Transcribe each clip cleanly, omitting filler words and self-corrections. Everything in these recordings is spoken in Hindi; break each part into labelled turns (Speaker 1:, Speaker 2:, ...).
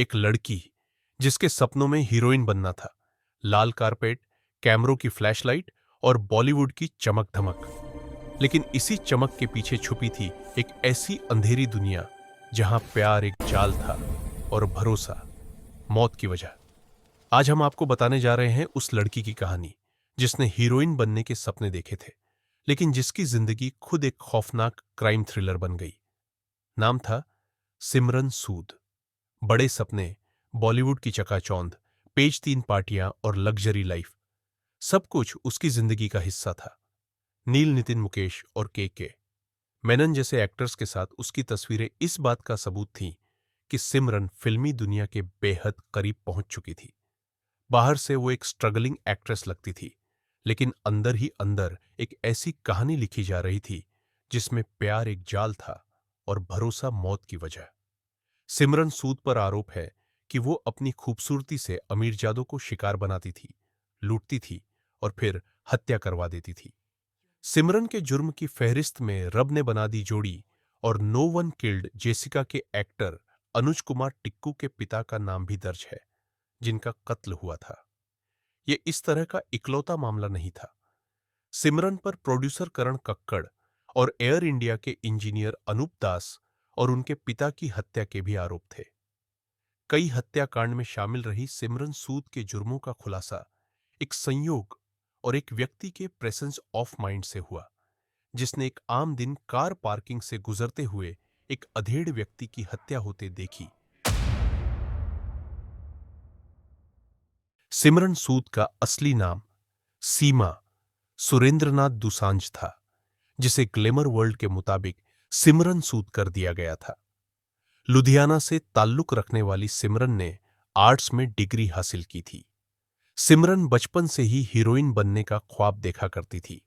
Speaker 1: एक लड़की जिसके सपनों में हीरोइन बनना था। लाल कारपेट, कैमरों की फ्लैशलाइट और बॉलीवुड की चमक धमक। लेकिन इसी चमक के पीछे छुपी थी एक ऐसी अंधेरी दुनिया जहां प्यार एक जाल था और भरोसा मौत की वजह। आज हम आपको बताने जा रहे हैं उस लड़की की कहानी जिसने हीरोइन बनने के सपने देखे थे, लेकिन जिसकी जिंदगी खुद एक खौफनाक क्राइम थ्रिलर बन गई। नाम था सिमरन सूद। बड़े सपने, बॉलीवुड की चकाचौंध, पेज 3 पार्टियां और लग्जरी लाइफ, सब कुछ उसकी जिंदगी का हिस्सा था। नील, नितिन, मुकेश और के मेनन जैसे एक्टर्स के साथ उसकी तस्वीरें इस बात का सबूत थीं कि सिमरन फिल्मी दुनिया के बेहद करीब पहुंच चुकी थी। बाहर से वो एक स्ट्रगलिंग एक्ट्रेस लगती थी, लेकिन अंदर ही अंदर एक ऐसी कहानी लिखी जा रही थी जिसमें प्यार एक जाल था और भरोसा मौत की वजह। सिमरन सूद पर आरोप है कि वो अपनी खूबसूरती से अमीरजादों को शिकार बनाती थी, लूटती थी और फिर हत्या करवा देती थी। सिमरन के जुर्म की फहरिस्त में रब ने बना दी जोड़ी और नो वन किल्ड जेसिका के एक्टर अनुज कुमार टिक्कू के पिता का नाम भी दर्ज है, जिनका कत्ल हुआ था। यह इस तरह का इकलौता मामला नहीं था। सिमरन पर प्रोड्यूसर करण कक्कड़ और एयर इंडिया के इंजीनियर अनूप दास और उनके पिता की हत्या के भी आरोप थे। कई हत्याकांड में शामिल रही सिमरन सूद के जुर्मों का खुलासा एक संयोग और एक व्यक्ति के प्रेजेंस ऑफ माइंड से हुआ, जिसने एक आम दिन कार पार्किंग से गुजरते हुए एक अधेड़ व्यक्ति की हत्या होते देखी। सिमरन सूद का असली नाम सीमा सुरेंद्रनाथ दुसांझ था, जिसे ग्लैमर वर्ल्ड के मुताबिक सिमरन सूद कर दिया गया था। लुधियाना से ताल्लुक रखने वाली सिमरन ने आर्ट्स में डिग्री हासिल की थी। सिमरन बचपन से ही हीरोइन बनने का ख्वाब देखा करती थी।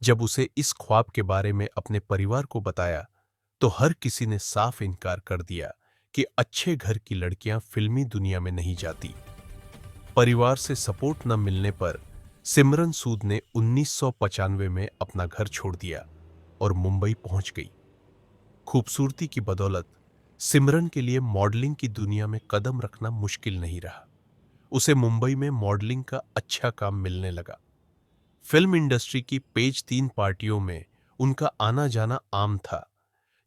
Speaker 1: जब उसे इस ख्वाब के बारे में अपने परिवार को बताया, तो हर किसी ने साफ इनकार कर दिया कि अच्छे घर की लड़कियां फिल्मी दुनिया में नहीं जाती। परिवार से सपोर्ट न मिलने पर सिमरन सूद ने 1995 में अपना घर छोड़ दिया और मुंबई पहुंच गई। खूबसूरती की बदौलत सिमरन के लिए मॉडलिंग की दुनिया में कदम रखना मुश्किल नहीं रहा। उसे मुंबई में मॉडलिंग का अच्छा काम मिलने लगा। फिल्म इंडस्ट्री की पेज 3 पार्टियों में उनका आना जाना आम था,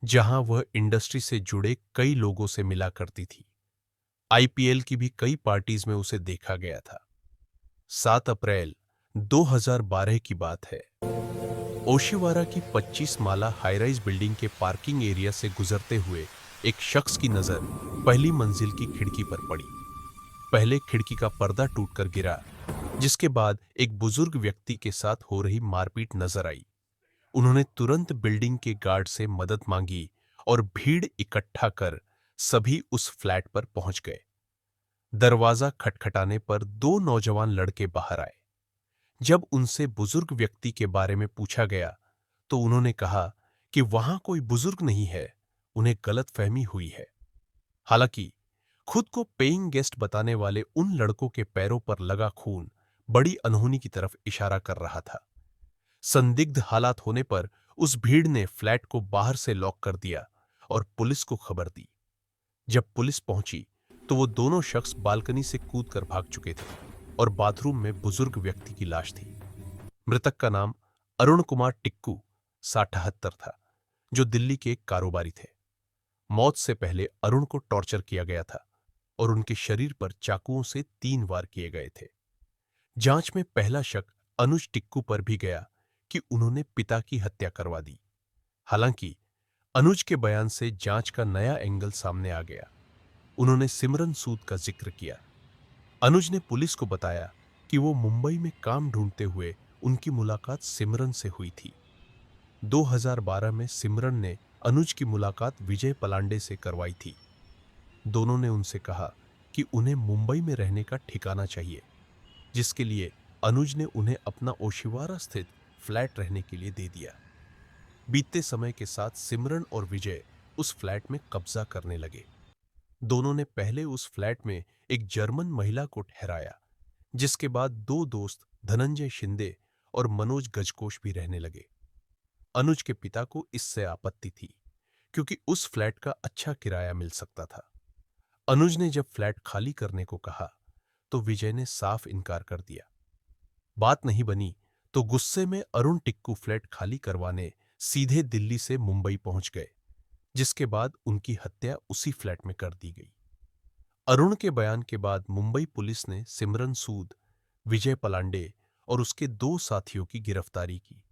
Speaker 1: जहां वह इंडस्ट्री से जुड़े कई लोगों से मिला करती थी। आईपीएल की भी कई पार्टीज में उसे देखा गया था। 7 अप्रैल 2012 की बात है। ओशिवारा की 25 माला हाईराइज बिल्डिंग के पार्किंग एरिया से गुजरते हुए एक शख्स की नजर पहली मंजिल की खिड़की पर पड़ी। पहले खिड़की का पर्दा टूटकर गिरा, जिसके बाद एक बुजुर्ग व्यक्ति के साथ हो रही मारपीट नजर आई। उन्होंने तुरंत बिल्डिंग के गार्ड से मदद मांगी और भीड़ इकट्ठा कर सभी उस फ्लैट पर पहुंच गए। दरवाजा खटखटाने पर 2 नौजवान लड़के बाहर आए। जब उनसे बुजुर्ग व्यक्ति के बारे में पूछा गया, तो उन्होंने कहा कि वहां कोई बुजुर्ग नहीं है, उन्हें गलतफहमी हुई है। हालांकि खुद को पेइंग गेस्ट बताने वाले उन लड़कों के पैरों पर लगा खून बड़ी अनहोनी की तरफ इशारा कर रहा था। संदिग्ध हालात होने पर उस भीड़ ने फ्लैट को बाहर से लॉक कर दिया और पुलिस को खबर दी। जब पुलिस पहुंची, तो वो दोनों शख्स बालकनी से कूदकर भाग चुके थे और बाथरूम में बुजुर्ग व्यक्ति की लाश थी। मृतक का नाम अरुण कुमार टिक्कू 78 था, जो दिल्ली के एक कारोबारी थे। मौत से पहले अरुण को टॉर्चर किया गया था और उनके शरीर पर चाकुओं से 3 वार किए गए थे। जांच में पहला शक अनुज टिक्कू पर भी गया कि उन्होंने पिता की हत्या करवा दी। हालांकि अनुज के बयान से जांच का नया एंगल सामने आ गया। उन्होंने सिमरन सूद का जिक्र किया। अनुज ने पुलिस को बताया कि वो मुंबई में काम ढूंढते हुए उनकी मुलाकात सिमरन से हुई थी। 2012 में सिमरन ने अनुज की मुलाकात विजय पलांडे से करवाई थी। दोनों ने उनसे कहा कि उन्हें मुंबई में रहने का ठिकाना चाहिए, जिसके लिए अनुज ने उन्हें अपना ओशिवारा स्थित फ्लैट रहने के लिए दे दिया। बीतते समय के साथ सिमरन और विजय उस फ्लैट में कब्जा करने लगे। दोनों ने पहले उस फ्लैट में एक जर्मन महिला को ठहराया, जिसके बाद 2 दोस्त धनंजय शिंदे और मनोज गजकोश भी रहने लगे। अनुज के पिता को इससे आपत्ति थी, क्योंकि उस फ्लैट का अच्छा किराया मिल सकता था। अनुज ने जब फ्लैट खाली करने को कहा तो विजय ने साफ इनकार कर दिया। बात नहीं बनी तो गुस्से में अरुण टिक्कू फ्लैट खाली करवाने सीधे दिल्ली से मुंबई पहुंच गए, जिसके बाद उनकी हत्या उसी फ्लैट में कर दी गई। अरुण के बयान के बाद मुंबई पुलिस ने सिमरन सूद, विजय पलांडे और उसके 2 साथियों की गिरफ्तारी की।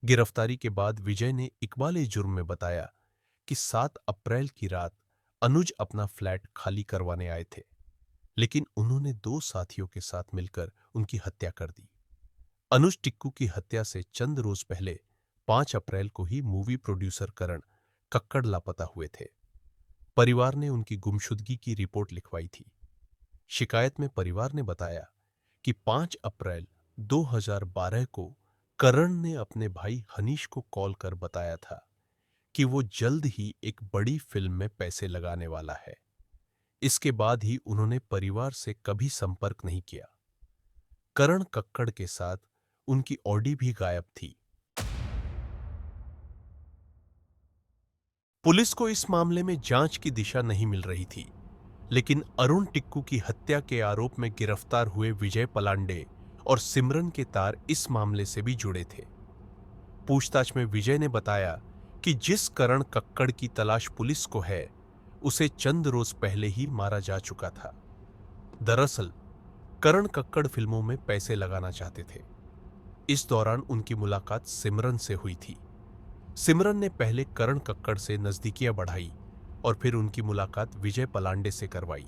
Speaker 1: गिरफ्तारी के बाद विजय ने इकबाल जुर्म में बताया कि 7 अप्रैल की रात अनुज अपना फ्लैट खाली करवाने आए थे, लेकिन उन्होंने 2 साथियों के साथ मिलकर उनकी हत्या कर दी। अनुज टिक्कू की हत्या से चंद रोज पहले 5 अप्रैल को ही मूवी प्रोड्यूसर करण कक्कड़ लापता हुए थे। परिवार ने उनकी गुमशुदगी की रिपोर्ट लिखवाई थी। शिकायत में परिवार ने बताया कि 5 अप्रैल 2012 को करण ने अपने भाई हनीश को कॉल कर बताया था कि वो जल्द ही एक बड़ी फिल्म में पैसे लगाने वाला है। इसके बाद ही उन्होंने परिवार से कभी संपर्क नहीं किया। करण कक्कड़ के साथ उनकी ऑडी भी गायब थी। पुलिस को इस मामले में जांच की दिशा नहीं मिल रही थी, लेकिन अरुण टिक्कू की हत्या के आरोप में गिरफ्तार हुए विजय पलांडे और सिमरन के तार इस मामले से भी जुड़े थे। पूछताछ में विजय ने बताया कि जिस करण कक्कड़ की तलाश पुलिस को है, उसे चंद रोज पहले ही मारा जा चुका था। दरअसल करण कक्कड़ फिल्मों में पैसे लगाना चाहते थे। इस दौरान उनकी मुलाकात सिमरन से हुई थी। सिमरन ने पहले करण कक्कड़ से नजदीकियां बढ़ाई और फिर उनकी मुलाकात विजय पलांडे से करवाई।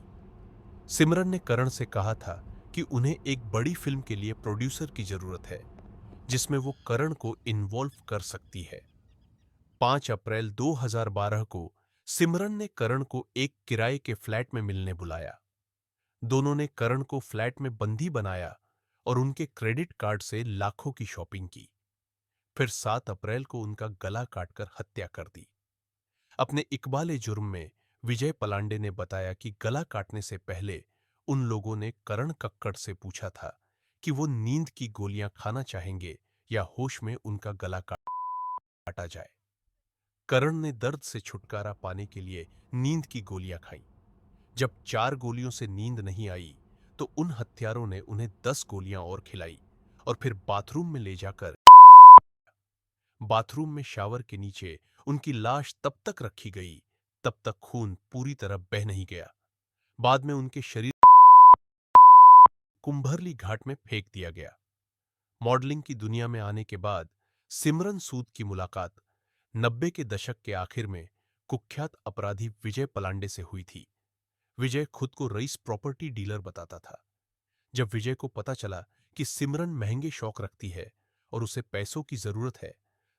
Speaker 1: सिमरन ने करण से कहा था कि उन्हें एक बड़ी फिल्म के लिए प्रोड्यूसर की जरूरत है, जिसमें वो करण को इन्वॉल्व कर सकती है। 5 अप्रैल 2012 को सिमरन ने करण को एक किराए के फ्लैट में मिलने बुलाया। दोनों ने करण को फ्लैट में बंदी बनाया और उनके क्रेडिट कार्ड से लाखों की शॉपिंग की। फिर 7 अप्रैल को उनका गला काटकर हत्या कर दी। अपने इकबाल जुर्म में विजय पलांडे ने बताया कि गला काटने से पहले उन लोगों ने करण कक्कड़ से पूछा था कि वो नींद की गोलियां खाना चाहेंगे या होश में उनका गला काटा जाए। करण ने दर्द से छुटकारा पाने के लिए नींद की गोलियां खाईं। जब 4 गोलियों से नींद नहीं आई तो उन हत्यारों ने उन्हें 10 गोलियां और खिलाई और फिर बाथरूम में ले जाकर बाथरूम में शावर के नीचे उनकी लाश तब तक रखी गई तब तक खून पूरी तरह बह नहीं गया। बाद में उनके शरीर कुंभरली घाट में फेंक दिया गया। मॉडलिंग की दुनिया में आने के बाद सिमरन सूद की मुलाकात 90 के दशक के आखिर में कुख्यात अपराधी विजय पलांडे से हुई थी। विजय खुद को रईस प्रॉपर्टी डीलर बताता था। जब विजय को पता चला कि सिमरन महंगे शौक रखती है और उसे पैसों की जरूरत है,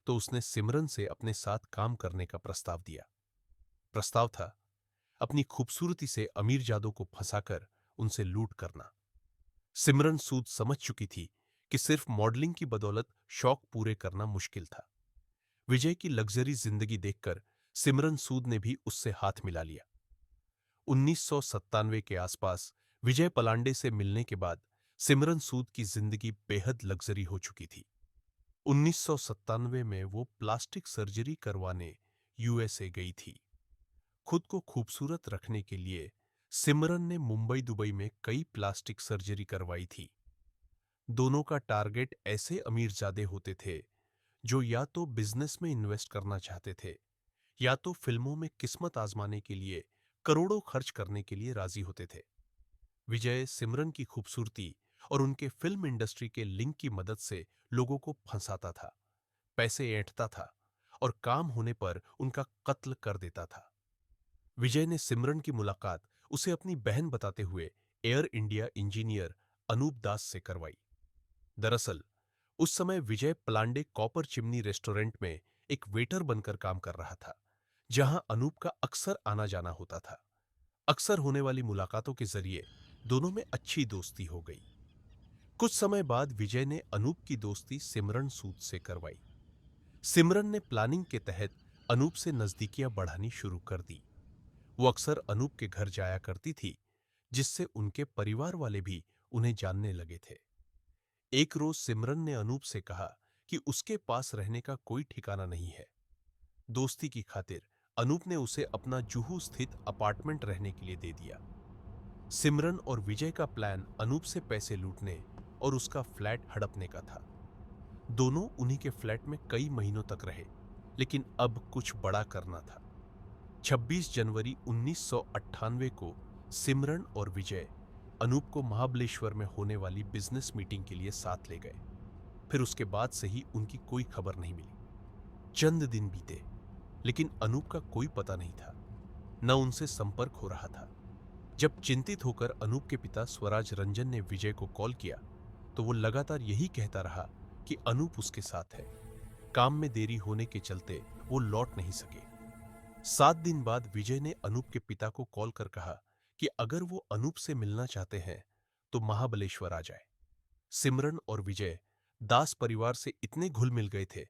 Speaker 1: तो उसने सिमरन से अपने साथ काम करने का प्रस्ताव दिया। प्रस्ताव था अपनी खूबसूरती से अमीरजादों को फंसाकर उनसे लूट करना। सिमरन सूद समझ चुकी थी कि सिर्फ मॉडलिंग की बदौलत शौक पूरे करना मुश्किल था। विजय की लग्जरी जिंदगी देखकर सिमरन सूद ने भी उससे हाथ मिला लिया। 1997 के आसपास विजय पलांडे से मिलने के बाद सिमरन सूद की जिंदगी बेहद लग्जरी हो चुकी थी। 1997 में वो प्लास्टिक सर्जरी करवाने यूएसए गई थी। खुद को खूबसूरत रखने के लिए सिमरन ने मुंबई दुबई में कई प्लास्टिक सर्जरी करवाई थी। दोनों का टारगेट ऐसे अमीरजादे होते थे जो या तो बिजनेस में इन्वेस्ट करना चाहते थे या तो फिल्मों में किस्मत आजमाने के लिए करोड़ों खर्च करने के लिए राजी होते थे। विजय सिमरन की खूबसूरती और उनके फिल्म इंडस्ट्री के लिंक की मदद से लोगों को फंसाता था, पैसे ऐंठता था और काम होने पर उनका कत्ल कर देता था। विजय ने सिमरन की मुलाकात उसे अपनी बहन बताते हुए एयर इंडिया इंजीनियर अनूप दास से करवाई। दरअसल उस समय विजय पलांडे कॉपर चिमनी रेस्टोरेंट में एक वेटर बनकर काम कर रहा था, जहां अनूप का अक्सर आना जाना होता था। अक्सर होने वाली मुलाकातों के जरिए दोनों में अच्छी दोस्ती हो गई। कुछ समय बाद विजय ने अनूप की दोस्ती सिमरन सूद से करवाई। सिमरन ने प्लानिंग के तहत अनूप से नजदीकियां बढ़ानी शुरू कर दी। वो अक्सर अनूप के घर जाया करती थी, जिससे उनके परिवार वाले भी उन्हें जानने लगे थे। एक रोज सिमरन ने अनूप से कहा कि उसके पास रहने का कोई ठिकाना नहीं है। दोस्ती की खातिर अनूप ने उसे अपना जुहू स्थित अपार्टमेंट रहने के लिए दे दिया। सिमरन और विजय का प्लान अनूप से पैसे लूटने और उसका फ्लैट हड़पने का था। दोनों उन्हीं के फ्लैट में कई महीनों तक रहे, लेकिन अब कुछ बड़ा करना था। 26 जनवरी 1998 को सिमरन और विजय अनूप को महाबलेश्वर में होने वाली बिजनेस मीटिंग के लिए साथ ले गए। फिर उसके बाद से ही उनकी कोई खबर नहीं मिली। चंद दिन बीते, लेकिन अनूप का कोई पता नहीं था, न उनसे संपर्क हो रहा था। जब चिंतित होकर अनूप के पिता स्वराज रंजन ने विजय को कॉल किया, तो वो लगातार यही कहता रहा कि अनूप उसके साथ है। काम में देरी होने के चलते वो लौट नहीं सके। 7 दिन बाद विजय ने अनूप के पिता को कॉल कर कहा कि अगर वो अनूप से मिलना चाहते हैं तो महाबलेश्वर आ जाए। सिमरन और विजय दास परिवार से इतने घुल मिल गए थे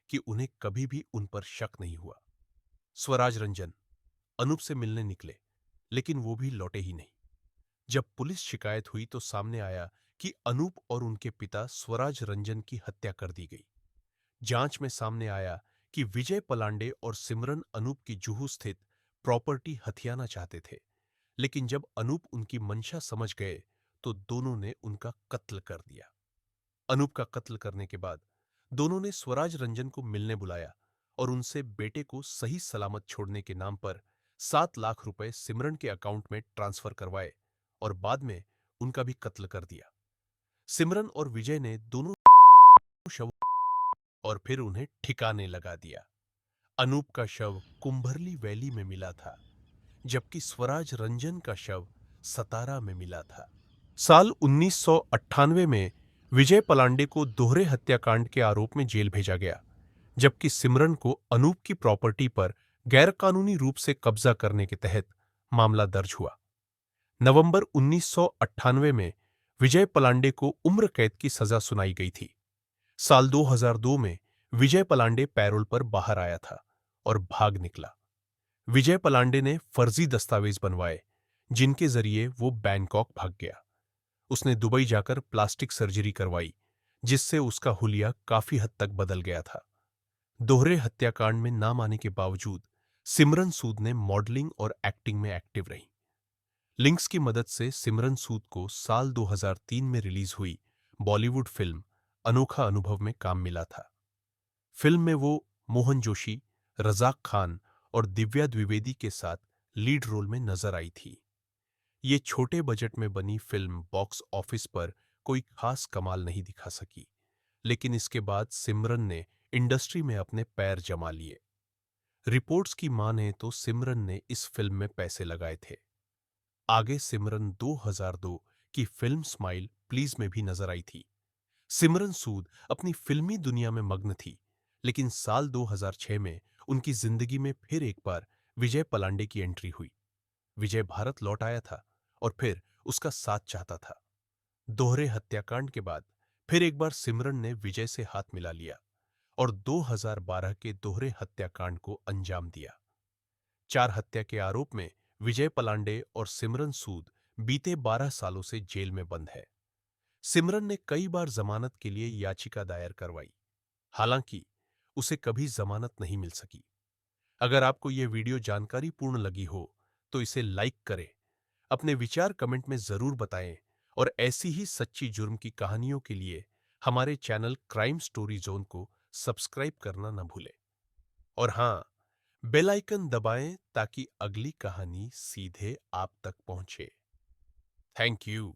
Speaker 1: कि उन्हें कभी भी उन पर शक नहीं हुआ। स्वराज रंजन अनूप से मिलने निकले, लेकिन वो भी लौटे ही नहीं। जब पुलिस शिकायत हुई तो सामने आया कि अनूप और उनके पिता स्वराज रंजन की हत्या कर दी गई। जांच में सामने आया कि विजय पलांडे और सिमरन अनूप की जुहू स्थित प्रॉपर्टी हथियाना चाहते थे, लेकिन जब अनूप उनकी मंशा समझ गए तो दोनों ने उनका कत्ल कर दिया। अनूप का कत्ल करने के बाद दोनों ने स्वराज रंजन को मिलने बुलाया और उनसे बेटे को सही सलामत छोड़ने के नाम पर 7 लाख रुपए सिमरन के अकाउंट में ट्रांसफर करवाए और बाद में उनका भी कत्ल कर दिया। सिमरन और विजय ने दोनों शव और फिर उन्हें ठिकाने लगा दिया। अनूप का शव कुंभरली वैली में मिला था, जबकि स्वराज रंजन का शव सतारा में मिला था। साल 1998 में विजय पलांडे को दोहरे हत्याकांड के आरोप में जेल भेजा गया, जबकि सिमरन को अनूप की प्रॉपर्टी पर गैरकानूनी रूप से कब्जा करने के तहत मामला दर्ज हुआ। नवंबर 1998 में विजय पलांडे को उम्र कैद की सजा सुनाई गई थी। साल 2002 में विजय पलांडे पैरोल पर बाहर आया था और भाग निकला। विजय पलांडे ने फर्जी दस्तावेज बनवाए, जिनके जरिए वो बैंकॉक भाग गया। उसने दुबई जाकर प्लास्टिक सर्जरी करवाई, जिससे उसका हुलिया काफी हद तक बदल गया था। दोहरे हत्याकांड में नाम आने के बावजूद सिमरन सूद ने मॉडलिंग और एक्टिंग में एक्टिव रही। लिंक्स की मदद से सिमरन सूद को साल 2003 में रिलीज हुई बॉलीवुड फिल्म अनोखा अनुभव में काम मिला था। फिल्म में वो मोहन जोशी, रजाक खान और दिव्या द्विवेदी के साथ लीड रोल में नजर आई थी। ये छोटे बजट में बनी फिल्म बॉक्स ऑफिस पर कोई खास कमाल नहीं दिखा सकी, लेकिन इसके बाद सिमरन ने इंडस्ट्री में अपने पैर जमा लिए। रिपोर्ट्स की माने तो सिमरन ने इस फिल्म में पैसे लगाए थे। आगे सिमरन 2002 की फिल्म स्माइल प्लीज में भी नजर आई थी। सिमरन सूद अपनी फिल्मी दुनिया में मग्न थी, लेकिन साल 2006 में उनकी जिंदगी में फिर एक बार विजय पलांडे की एंट्री हुई। विजय भारत लौट आया था और फिर उसका साथ चाहता था। दोहरे हत्याकांड के बाद फिर एक बार सिमरन ने विजय से हाथ मिला लिया और 2012 के दोहरे हत्याकांड को अंजाम दिया। 4 हत्या के आरोप में विजय पलांडे और सिमरन सूद बीते 12 सालों से जेल में बंद है। सिमरन ने कई बार जमानत के लिए याचिका दायर करवाई, हालांकि उसे कभी जमानत नहीं मिल सकी। अगर आपको यह वीडियो जानकारीपूर्ण लगी हो तो इसे लाइक करें, अपने विचार कमेंट में जरूर बताएं और ऐसी ही सच्ची जुर्म की कहानियों के लिए हमारे चैनल क्राइम स्टोरी जोन को सब्सक्राइब करना न भूलें। और हां, बेल आइकन दबाएं ताकि अगली कहानी सीधे आप तक पहुंचे। Thank you.